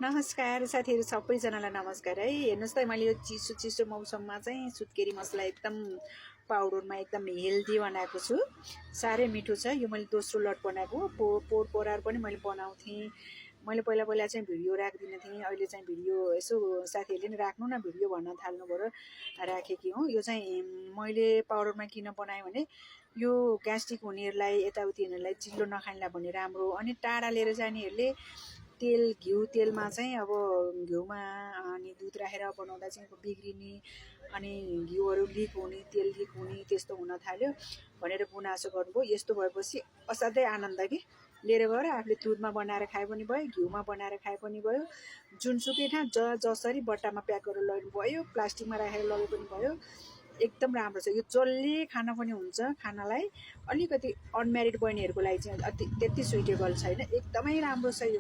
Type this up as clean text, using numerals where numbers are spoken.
नमस्कार साथीहरु सबैजनालाई नमस्कार है। हेर्नुस् त मैले यो चिसो मौसममा चाहिँ सुत्केरी मसला एकदम पाउडरमा एकदम हेल्दी बनाएको छु। साह्रै मिठो छ। यो मैले दोस्रो लट बनाएको पोहोर परार पनि मैले बनाउँथे। मैले पहिला चाहिँ भिडियो राख्दिन थिएँ। अहिले चाहिँ भिडियो यसो साथीहरुले नि राख्नु न भिडियो भन्न थाल्नु भयो राखेकी हुँ। यो चाहिँ मैले पाउडरमा किन बनाएँ भने यो ग्यास्ट्रिक हुनेहरुलाई यताउति हुनेहरुलाई चिल्लो नखानेलाई भने राम्रो। अनि टाढा लिएर जानेहरुले तेल घिउ तेलमा चाहिँ अब घिउमा अनि दुध राखेर बनाउँदा चाहिँ बिग्रिने अनि घिउहरू लिक हुने तेल लिक हुने त्यस्तो हुन थाल्यो भनेर गुनासो गर्नुभयो। यस्तो भएपछि असाध्यै आनन्द कि लिएर गएर आफूले दुधमा बनाएर खाए पनि भयो, घिउमा बनाएर खाए पनि भयो, जुनसुकै ठाउँ जसरी बट्टामा प्याक गरेर लग्नु भयो, प्लास्टिकमा राखेर लगे पनि भयो। एकदम राम्रो छ। यो जसले खान पनि हुन्छ। खानालाई अलिकति अनम्यारिड बहिनीहरूको लागि चाहिँ त्यति सुइटेबल छैन। एकदमै राम्रो छ यो।